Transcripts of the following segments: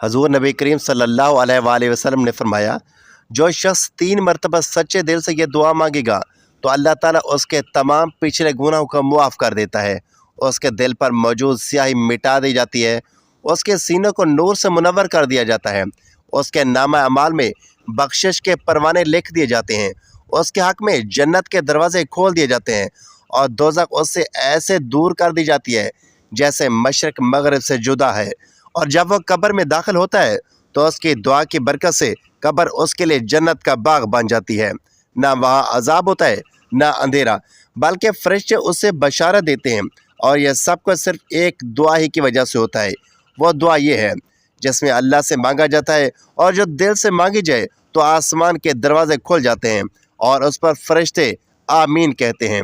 हजूर नबी करीम सल्लल्लाहु अलैहि वसल्लम ने फरमाया, जो शख्स 3 मरतबा सच्चे दिल से ये दुआ मांगेगा तो अल्लाह ताला उसके तमाम पिछले गुनाहों को मुआफ़ कर देता है। उसके दिल पर मौजूद स्याही मिटा दी जाती है, उसके सीने को नूर से मुनव्वर कर दिया जाता है, उसके नामा अमाल में बख्शिश के परवाने लिख दिए जाते हैं, उसके हक़ में जन्नत के दरवाज़े खोल दिए जाते हैं और दोज़ख उससे ऐसे दूर कर दी जाती है जैसे मशरक़ मगरिब से जुदा है। और जब वह कब्र में दाखिल होता है तो उसकी दुआ की बरकत से कब्र उसके लिए जन्नत का बाग बन जाती है। ना वहाँ अजाब होता है ना अंधेरा, बल्कि फरिश्ते उससे बशारत देते हैं। और यह सब कुछ सिर्फ एक दुआ ही की वजह से होता है। वो दुआ ये है जिसमें अल्लाह से मांगा जाता है और जो दिल से मांगी जाए तो आसमान के दरवाजे खुल जाते हैं और उस पर फरिश्ते आमीन कहते हैं।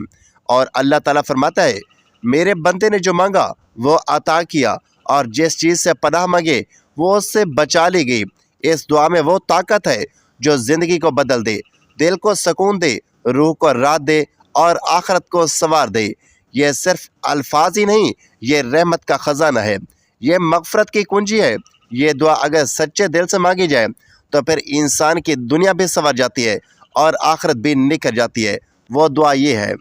और अल्लाह ताला फरमाता है, मेरे बंदे ने जो मांगा वो अता किया और जिस चीज़ से पनाह मांगे वो उससे बचा ली गई। इस दुआ में वो ताकत है जो ज़िंदगी को बदल दे, दिल को सुकून दे, रूह को राहत दे और आखिरत को संवार दे। यह सिर्फ अल्फाज ही नहीं, ये रहमत का ख़जाना है, ये मग़फ़रत की कुंजी है। ये दुआ अगर सच्चे दिल से मांगी जाए तो फिर इंसान की दुनिया भी संवर जाती है और आखिरत भी निखर जाती है। वो दुआ ये है,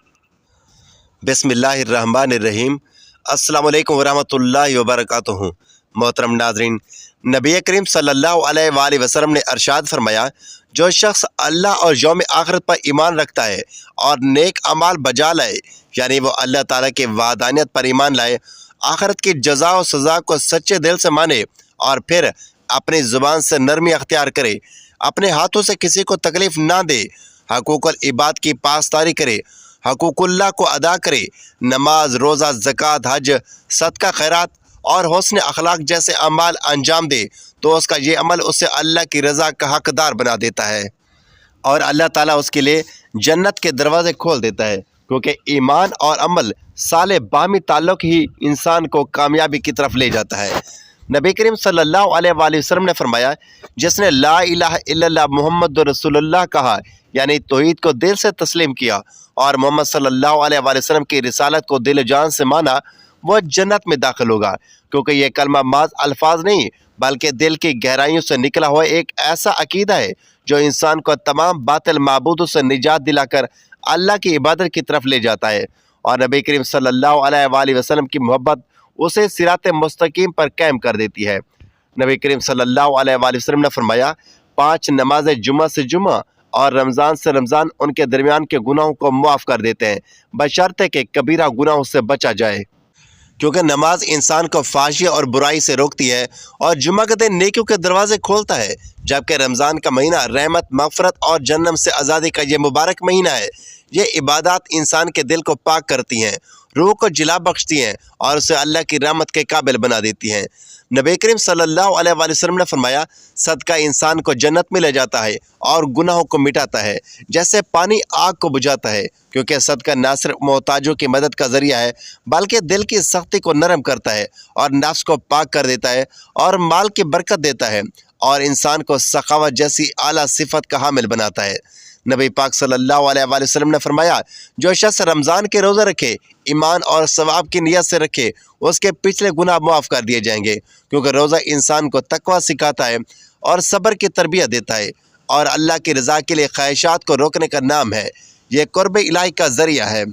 बिस्मिल्लाहिर्रहमानिर्रहीम, अस्सलाम वालेकुम वरहमतुल्लाहि वबरकातुहू। मोहतरम नाज़रीन, नबी करीम सल्लल्लाहु अलैहि वसल्लम ने अरशाद फरमाया, जो शख्स अल्लाह और यौम आखिरत पर ईमान रखता है और नेक अमाल बजा लाए, यानी वो अल्लाह ताला के वादानियत पर ईमान लाए, आखिरत की जज़ा और सज़ा को सच्चे दिल से माने और फिर अपनी ज़ुबान से नरमी अख्तियार करे, अपने हाथों से किसी को तकलीफ़ ना दे, हकूक़ुल इबाद की पासदारी करे, हकूक़ुल्लाह को अदा करे, नमाज, रोज़ा, ज़कात, हज, सदका, खैरात और हुस्न अखलाक जैसे अमाल अंजाम दे, तो उसका ये अमल उसे अल्लाह की रज़ा का हकदार बना देता है और अल्लाह ताला उसके लिए जन्नत के दरवाज़े खोल देता है। क्योंकि ईमान और अमल साले बामी ताल्लुक़ ही इंसान को कामयाबी की तरफ ले जाता है। नबी करीम सल्लल्लाहु अलैहि वसल्लम ने फरमाया, जिसने ला इलाहा इल्लल्लाह मुहम्मदुर रसूलुल्लाह कहा, यानी तौहीद को दिल से तस्लीम किया और मोहम्मद सल्लल्लाहु अलैहि वसल्लम की रिसालत को दिल जान से माना, वह जन्नत में दाखिल होगा। क्योंकि यह कलमा माज अल्फाज नहीं बल्कि दिल की गहराइयों से निकला हुआ एक ऐसा अकीदा है जो इंसान को तमाम बातिल माबूदों से निजात दिलाकर अल्लाह की इबादत की तरफ ले जाता है। और नबी करीम सल्लल्लाहु अलैहि वसल्लम की मोहब्बत उसे सिरात मुस्तकीम पर कायम कर देती है। नबी करीम सल्लल्लाहु अलैहि वसल्लम ने फरमाया, 5 नमाज जुमा से जुमा और रमज़ान से रमज़ान उनके दरमियान के गुनाहों को मुआफ़ कर देते हैं, बशर्ते कि कबीरा गुनाहों से बचा जाए। क्योंकि नमाज इंसान को फाहिश और बुराई से रोकती है और जुमा के दिन नेकियों के दरवाजे खोलता है, जबकि रमज़ान का महीना रहमत, मग़फ़रत और जन्नत से आज़ादी का ये मुबारक महीना है। ये इबादत इंसान के दिल को पाक करती हैं, रूह को जिला बख्शती हैं और उसे अल्लाह की रहमत के काबिल बना देती हैं। नबी करीम सल्लल्लाहु अलैहि वसल्लम ने फरमाया, सदका इंसान को जन्नत में ले जाता है और गुनाहों को मिटाता है, जैसे पानी आग को बुझाता है। क्योंकि सदका न सिर्फ मोहताजों की मदद का ज़रिया है बल्कि दिल की सख्ती को नरम करता है और नफ्स को पाक कर देता है और माल की बरकत देता है और इंसान को सखावत जैसी आला सिफत का हामिल बनाता है। नबी पाक सल्लल्लाहु अलैहि वसल्लम ने फरमाया, जो शख्स रमज़ान के रोज़े रखे, ईमान और सवाब की नियत से रखे, उसके पिछले गुनाह माफ़ कर दिए जाएंगे। क्योंकि रोज़ा इंसान को तकवा सिखाता है और सब्र की तरबियत देता है और अल्लाह की रज़ा के लिए ख्वाहिशात को रोकने का नाम है। यह कुर्ब इलाही का ज़रिया है।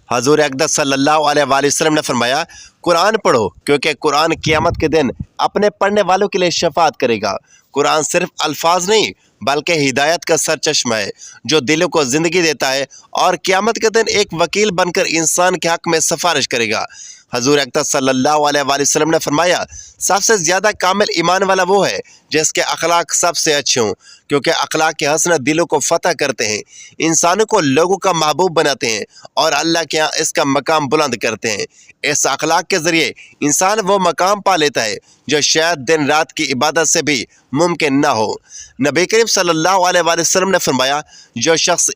हज़ूर अक़दस सल्लल्लाहु अलैहि वसल्लम ने फरमाया, कुरान पढ़ो क्योंकि कुरान क़यामत के दिन अपने पढ़ने वालों के लिए शफ़ाअत करेगा। कुरान सिर्फ अल्फाज नहीं बल्कि हिदायत का सरचश्मा है जो दिलों को ज़िंदगी देता है और क़यामत के दिन एक वकील बनकर इंसान के हक़ में सिफारिश करेगा। हज़ूर अक़दस सल्लल्लाहु अलैहि वसल्लम ने फरमाया, सबसे ज़्यादा कामिल ईमान वाला वो है जिसके अखलाक सबसे अच्छे हों, क्योंकि अखलाक के हसनत दिलों को फ़तह करते हैं, इंसानों को लोगों का महबूब बनाते हैं और अल्लाह के यहाँ इसका मकाम बुलंद करते हैं। इस अखलाक के ज़रिए इंसान वो मकाम पा लेता है जो शायद दिन रात की इबादत से भी मुमकिन ना हो। नबी करीम सल्लल्लाहु अलैहि वसल्लम ने फरमाया, जो शख्स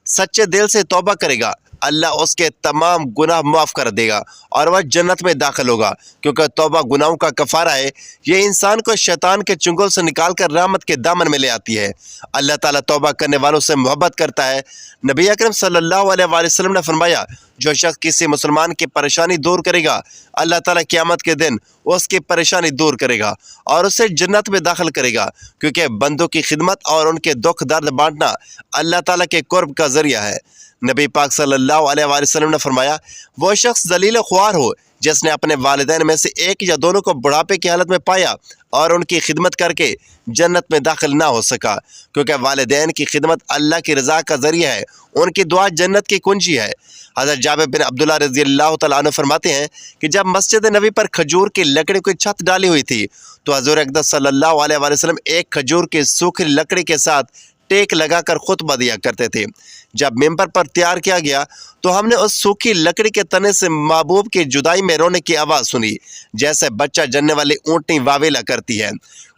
सच्चे दिल से तौबा करेगा, اللہ اس کے تمام گناہ معاف کر دے گا اور وہ جنت میں داخل ہوگا، کیونکہ توبہ گناہوں کا کفارہ ہے۔ یہ انسان کو شیطان کے چنگل سے نکال کر رحمت کے دامن میں لے آتی ہے۔ اللہ تعالیٰ توبہ کرنے والوں سے محبت کرتا ہے۔ نبی اکرم صلی اللہ علیہ وآلہ وسلم نے فرمایا، جو شخص کسی مسلمان کی پریشانی دور کرے گا، اللہ تعالیٰ قیامت کے دن اس کی پریشانی دور کرے گا اور اسے جنت میں داخل کرے گا، کیونکہ بندوں کی خدمت اور ان کے دکھ درد بانٹنا اللہ تعالیٰ کے قرب کا ذریعہ ہے۔ نبی پاک صلی اللہ علیہ وآلہ وسلم نے فرمایا، وہ شخص ذلیل و خوار ہو جس نے اپنے والدین میں سے ایک یا دونوں کو بڑھاپے کی حالت میں پایا اور ان کی خدمت کر کے جنت میں داخل نہ ہو سکا، کیونکہ والدین کی خدمت اللہ کی رضا کا ذریعہ ہے، ان کی دعا جنت کی کنجی ہے۔ حضرت جابر بن عبداللہ رضی اللہ تعالیٰ عنہ فرماتے ہیں کہ جب مسجد نبی پر کھجور کی لکڑی کی چھت ڈالی ہوئی تھی تو حضور اقدس صلی اللہ علیہ وآلہ وسلم ایک کھجور کی سوکھی لکڑی کے ساتھ ٹیک لگا کر خطبہ دیا کرتے تھے۔ جب ممبر پر تیار کیا گیا تو ہم نے اس سوکھی لکڑی کے تنے سے محبوب کی جدائی میں رونے کی آواز سنی، جیسے بچہ جننے والی اونٹنی واویلا کرتی ہے۔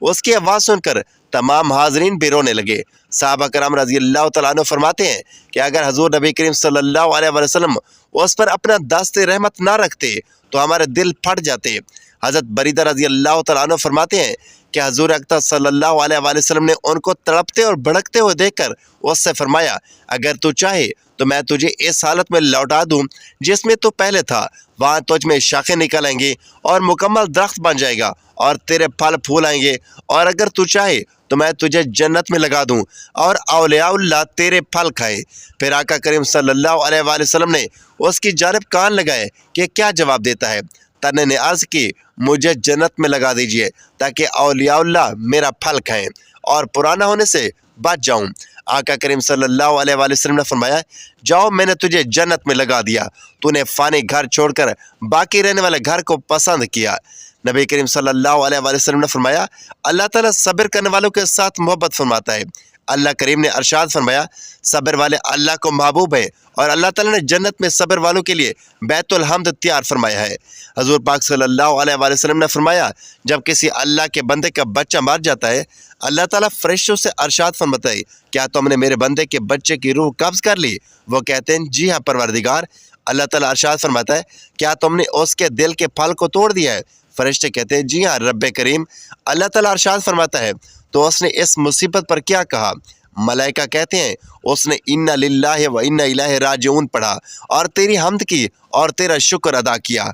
اس کی آواز سن کر تمام حاضرین بھی رونے لگے۔ صحابہ کرام رضی اللہ تعالیٰ عنہ فرماتے ہیں کہ اگر حضور نبی کریم صلی اللہ علیہ وسلم اس پر اپنا دست رحمت نہ رکھتے تو ہمارے دل پھٹ جاتے۔ حضرت بریدہ رضی اللہ تعالیٰ عنہ فرماتے ہیں کہ حضور اقدس صلی اللہ علیہ وسلم نے ان کو تڑپتے اور بھڑکتے ہوئے دیکھ کر اس سے فرمایا، اگر تو چاہے تو میں تجھے اس حالت میں لوٹا دوں جس میں تو پہلے تھا، وہاں تجھ میں شاخیں نکل آئیں گی اور مکمل درخت بن جائے گا اور تیرے پھل پھول آئیں گے، اور اگر تو چاہے تو میں تجھے جنت میں لگا دوں اور اولیاء اللہ تیرے پھل کھائیں۔ پھر آقا کریم صلی اللہ علیہ وآلہ وسلم نے اس کی جانب کان لگائے کہ کیا جواب دیتا ہے۔ تنے نے عرض کی، مجھے جنت میں لگا دیجئے تاکہ اولیاء اللہ میرا پھل کھائیں اور پرانا ہونے سے بچ جاؤں۔ آقا کریم صلی اللہ علیہ وآلہ وسلم نے فرمایا، جاؤ میں نے تجھے جنت میں لگا دیا، تو نے فانی گھر چھوڑ کر باقی رہنے والے گھر کو پسند کیا۔ نبی کریم صلی اللہ علیہ وآلہ وسلم نے فرمایا، اللہ تعالیٰ صبر کرنے والوں کے ساتھ محبت فرماتا ہے۔ اللہ کریم نے ارشاد فرمایا، صبر والے اللہ کو محبوب ہیں، اور اللہ تعالیٰ نے جنت میں صبر والوں کے لیے بیت الحمد تیار فرمایا ہے۔ حضور پاک صلی اللہ علیہ وآلہ وسلم نے فرمایا، جب کسی اللہ کے بندے کا بچہ مر جاتا ہے، اللہ تعالیٰ فرشتوں سے ارشاد فرماتا ہے، کیا تم نے میرے بندے کے بچے کی روح قبض کر لی؟ وہ کہتے ہیں، جی ہاں پروردگار۔ اللہ تعالیٰ ارشاد فرماتا ہے، کیا تم نے اس کے دل کے پھل کو توڑ دیا ہے؟ فرشتے کہتے ہیں، جی ہاں رب کریم۔ اللہ تعالیٰ ارشاد فرماتا ہے، تو اس نے اس مصیبت پر کیا کہا؟ ملائکہ کہتے ہیں، اس نے انا للہ و انا الیہ راجعون پڑھا اور تیری حمد کی اور تیرا شکر ادا کیا۔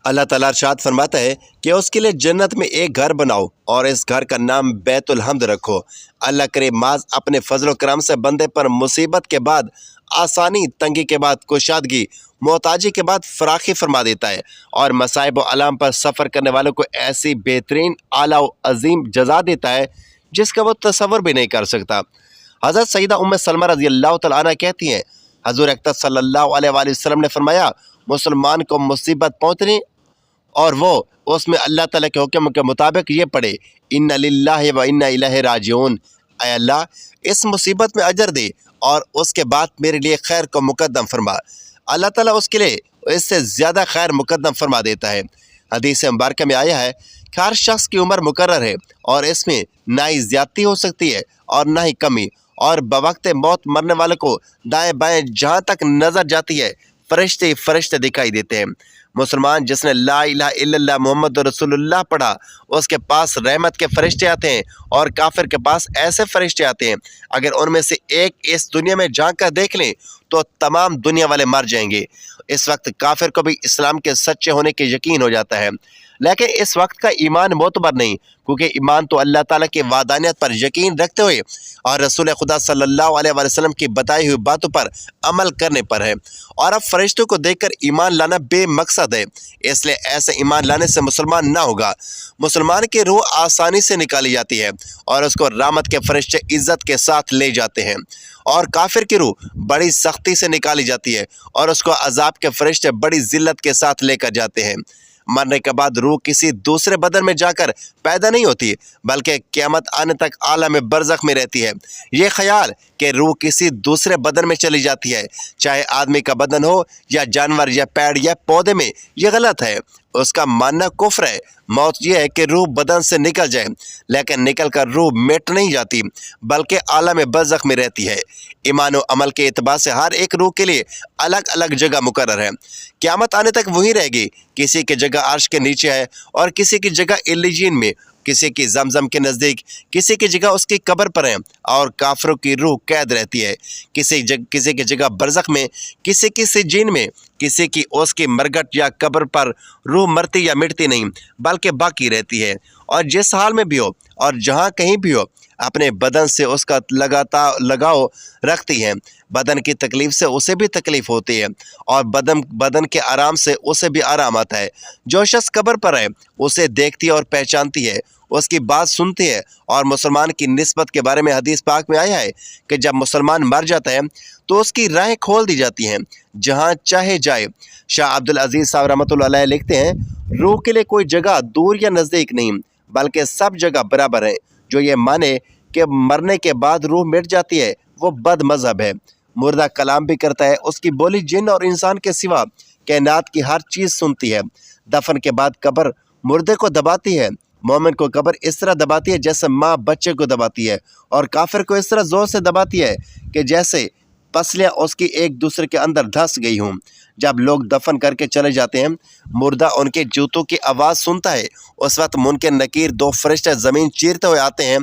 اللہ تعالیٰ ارشاد فرماتا ہے کہ اس کے لیے جنت میں ایک گھر بناؤ اور اس گھر کا نام بیت الحمد رکھو۔ اللہ کرے ماز اپنے فضل و کرم سے بندے پر مصیبت کے بعد آسانی، تنگی کے بعد کشادگی، محتاجی کے بعد فراخی فرما دیتا ہے، اور مصائب و علام پر سفر کرنے والوں کو ایسی بہترین اعلیٰ و عظیم جزا دیتا ہے جس کا وہ تصور بھی نہیں کر سکتا۔ حضرت سیدہ ام سلمہ رضی اللہ تعالیٰ عنہ کہتی ہیں، حضور اقدس صلی اللہ علیہ وآلہ وسلم نے فرمایا، مسلمان کو مصیبت پہنچنی اور وہ اس میں اللہ تعالیٰ کے حکم کے مطابق یہ پڑھے، انا للہ و انا الیہ راجعون، اے اللہ اس مصیبت میں اجر دے اور اس کے بعد میرے لیے خیر کو مقدم فرما۔ اللہ تعالیٰ اس کے لیے اس سے زیادہ خیر مقدم فرما دیتا ہے۔ حدیث مبارکہ میں آیا ہے کہ ہر شخص کی عمر مقرر ہے اور اس میں نہ ہی زیادتی ہو سکتی ہے اور نہ ہی کمی، اور بوقت موت مرنے والے کو دائیں بائیں جہاں تک نظر جاتی ہے فرشتے ہی فرشتے دکھائی دیتے ہیں۔ مسلمان جس نے لا الہ الا اللہ محمد رسول اللہ پڑھا، اس کے پاس رحمت کے فرشتے آتے ہیں، اور کافر کے پاس ایسے فرشتے آتے ہیں اگر ان میں سے ایک اس دنیا میں جھانک کر دیکھ لیں تو تمام دنیا والے مر جائیں گے۔ اس وقت کافر کو بھی اسلام کے سچے ہونے کے یقین ہو جاتا ہے، لیکن اس وقت کا ایمان معتبر نہیں، کیونکہ ایمان تو اللہ تعالیٰ کی وحدانیت پر یقین رکھتے ہوئے اور رسول خدا صلی اللہ علیہ وسلم کی بتائی ہوئی باتوں پر عمل کرنے پر ہے، اور اب فرشتوں کو دیکھ کر ایمان لانا بے مقصد ہے، اس لیے ایسے ایمان لانے سے مسلمان نہ ہوگا۔ مسلمان کی روح آسانی سے نکالی جاتی ہے اور اس کو رحمت کے فرشتے عزت کے ساتھ لے جاتے ہیں، اور کافر کی روح بڑی سختی سے نکالی جاتی ہے اور اس کو عذاب کے فرشتے بڑی ذلت کے ساتھ لے کر جاتے ہیں۔ مرنے کے بعد روح کسی دوسرے بدن میں جا کر پیدا نہیں ہوتی، بلکہ قیامت آنے تک عالم برزخ میں رہتی ہے۔ یہ خیال کہ روح کسی دوسرے بدن میں چلی جاتی ہے، چاہے آدمی کا بدن ہو یا جانور یا پیڑ یا پودے میں، یہ غلط ہے، اس کا ماننا کفر ہے۔ मौत यह है कि रूह बदन से निकल जाए, लेकिन निकल कर रूह मिट नहीं जाती बल्कि आलम बरज़ख में रहती है। ईमान और अमल के एतबार से हर एक रूह के लिए अलग अलग जगह मुकर्रर है। क़यामत आने तक वहीं रहेगी। किसी की जगह अर्श के नीचे है और किसी की जगह इल्लियीन में, किसी की जमजम के नज़दीक, किसी की जगह उसकी कब्र पर है और काफिरों की रूह कैद रहती है। किसी की जगह बरज़ख में, किसी की सिज्जीन में, किसी की उसकी मरगट या कब्र पर रूह मरती या मिटती नहीं बल्कि बाकी रहती है। और जिस हाल में भी हो और जहाँ कहीं भी हो, अपने बदन से उसका लगाव रखती है। बदन की तकलीफ से उसे भी तकलीफ होती है और बदन के आराम से उसे भी आराम आता है। जो शख्स कब्र पर है उसे देखती है और पहचानती है, उसकी बात सुनती है। और मुसलमान की निस्बत के बारे में हदीस पाक में आया है कि जब मुसलमान मर जाता है तो उसकी राहें खोल दी जाती हैं, जहाँ चाहे जाए। शाह अब्दुल अजीज़ साहब रहमतुल्लाह अलैह लिखते हैं, रूह के लिए कोई जगह दूर या नज़दीक नहीं बल्कि सब जगह बराबर है। जो ये माने कि मरने के बाद रूह मिट जाती है वो बद मज़हब है। मुर्दा कलाम भी करता है, उसकी बोली जिन और इंसान के सिवा कायनात की हर चीज़ सुनती है। दफन के बाद कब्र मुर्दे को दबाती है। मोमिन को कब्र इस तरह दबाती है जैसे माँ बच्चे को दबाती है, और काफिर को इस तरह ज़ोर से दबाती है कि जैसे पसलियाँ उसकी एक दूसरे के अंदर धंस गई हों। जब लोग दफन करके चले जाते हैं, मुर्दा उनके जूतों की आवाज़ सुनता है। उस वक्त मुनकर नकीर दो फरिश्ते ज़मीन चीरते हुए आते हैं।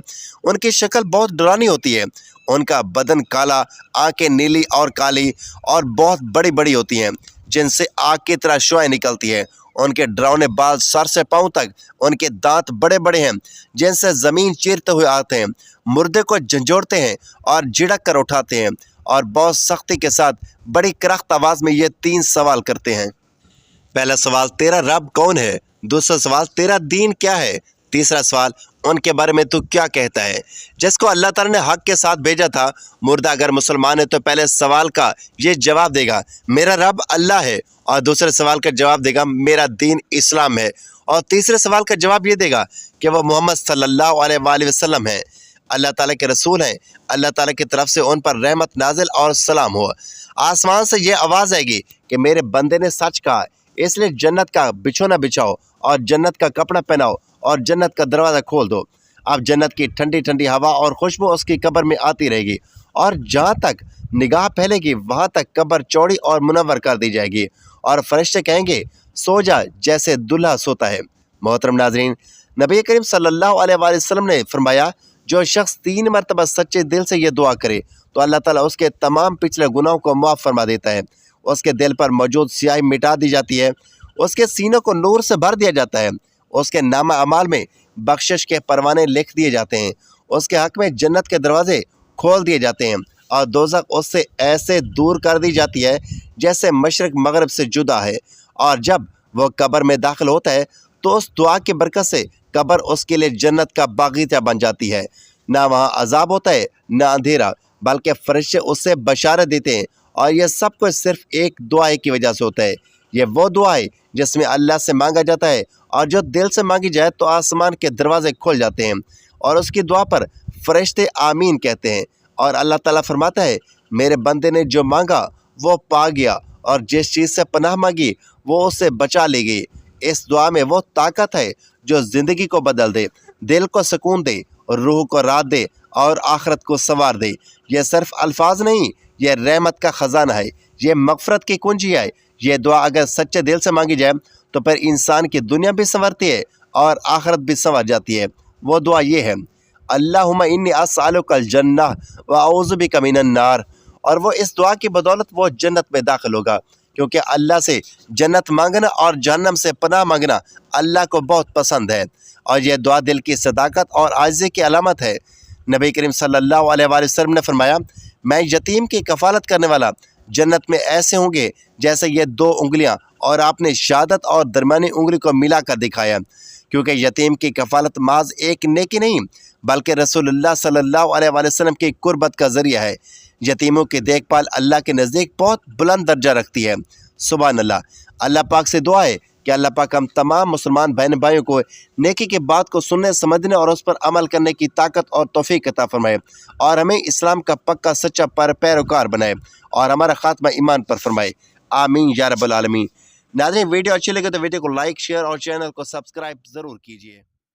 उनकी शक्ल बहुत डरावनी होती है। उनका बदन काला, आंखें नीली और काली और बहुत बड़ी बड़ी होती हैं, जिनसे आग की तरह शुआएं निकलती हैं। उनके डरावने बाल सर से पांव तक, उनके दांत बड़े बड़े हैं जिनसे ज़मीन चीरते हुए आते हैं। मुर्दे को झंझोड़ते हैं और झिड़क कर उठाते हैं और बहुत सख्ती के साथ बड़ी करख्त आवाज़ में ये 3 सवाल करते हैं। पहला सवाल, तेरा रब कौन है? दूसरा सवाल, तेरा दीन क्या है? तीसरा सवाल, उनके बारे में तू क्या कहता है? जिसको अल्लाह ताला ने हक के साथ भेजा था, मुर्दा अगर मुसलमान है तो पहले सवाल का ये जवाब देगा, मेरा रब अल्लाह है, और दूसरे सवाल का जवाब देगा, मेरा दीन इस्लाम है, और तीसरे सवाल का जवाब ये देगा कि वह मोहम्मद सल्लल्लाहु अलैहि वसल्लम है, अल्लाह ताला के रसूल हैं, अल्लाह ताला की तरफ से उन पर रहमत नाजिल और सलाम हो। आसमान से ये आवाज़ आएगी कि मेरे बंदे ने सच कहा, इसलिए जन्नत का बिछोना बिछाओ और जन्नत का कपड़ा पहनाओ और जन्नत का दरवाज़ा खोल दो। अब जन्नत की ठंडी ठंडी हवा और खुशबू उसकी कब्र में आती रहेगी, और जहाँ तक निगाह फैलेगी वहाँ तक कब्र चौड़ी और मुनव्वर कर दी जाएगी, और फरिश्ते कहेंगे, सो जा जैसे दुल्हा सोता है। मोहतरम नाज़रीन, नबी करीम सल्लल्लाहु अलैहि वसल्लम ने फरमाया, जो शख्स 3 मरतबा सच्चे दिल से ये दुआ करे तो अल्लाह ताला उसके तमाम पिछले गुनाहों को माफ़ फरमा देता है। उसके दिल पर मौजूद स्याही मिटा दी जाती है, उसके सीनों को नूर से भर दिया जाता है, उसके नामा अमाल में बख्शिश के परवाने लिख दिए जाते हैं, उसके हक़ में जन्नत के दरवाजे खोल दिए जाते हैं, और दोज़ख उससे ऐसे दूर कर दी जाती है जैसे मशरिक़ मगरिब से जुदा है। और जब वह कब्र में दाखिल होता है तो उस दुआ की बरकत से कब्र उसके लिए जन्नत का बागीचा बन जाती है। ना वहाँ अजाब होता है ना अंधेरा, बल्कि फरिश्ते उससे बशारत देते हैं, और यह सब कुछ सिर्फ एक दुआ की वजह से होता है। यह वो दुआ है जिसमें अल्लाह से मांगा जाता है, और जो दिल से मांगी जाए तो आसमान के दरवाजे खुल जाते हैं और उसकी दुआ पर फरिश्ते आमीन कहते हैं। और अल्लाह ताला फरमाता है, मेरे बंदे ने जो मांगा वो पा गया, और जिस चीज़ से पनाह मांगी वो उससे बचा ली गई। इस दुआ में वो ताकत है जो ज़िंदगी को बदल दे, दिल को सुकून दे, रूह को राहत दे और आखिरत को संवार दे। यह सिर्फ अल्फाज नहीं, यह रहमत का ख़जाना है, यह मग़फ़रत की कुंजी है। यह दुआ अगर सच्चे दिल से मांगी जाए तो फिर इंसान की दुनिया भी संवरती है और आखिरत भी संवर जाती है। वो दुआ ये है, अल्लाहुम्मा इन्नी अस्अलुकल जन्नह व अऊज़ु बिका मिनन नार। और वो इस दुआ की बदौलत वो जन्नत में दाखिल होगा, क्योंकि अल्लाह से जन्नत मांगना और जहन्नम से पनाह मांगना अल्लाह को बहुत पसंद है, और यह दुआ दिल की सदाकत और आजिज़ी की अलामत है। नबी करीम सल्लल्लाहु अलैहि वसल्लम ने फरमाया, मैं यतीम की कफ़ालत करने वाला जन्नत में ऐसे होंगे जैसे ये 2 उंगलियां, और आपने शहादत और दरमियानी उंगली को मिला कर दिखाया, क्योंकि यतीम की कफ़ालत माज एक नेकी नहीं बल्कि रसूलुल्लाह सल्लल्लाहु अलैहि वसल्लम की कुर्बत का ज़रिया है। यतीमों की देखभाल अल्लाह के नज़दीक बहुत बुलंद दर्जा रखती है। सुभान अल्लाह। अल्लाह पाक से दुआ है कि अल्लाह पाक हम तमाम मुसलमान बहन भाइयों को नेकी की बात को सुनने, समझने और उस पर अमल करने की ताकत और तौफीक अता फरमाए, और हमें इस्लाम का पक्का सच्चा पैरोकार बनाए, और हमारा खात्मा ईमान पर फरमाए। आमीन या रब्बल आलमीन। ناظرین ویڈیو اچھی لگے تو ویڈیو کو لائک شیئر اور چینل کو سبسکرائب ضرور کیجیے.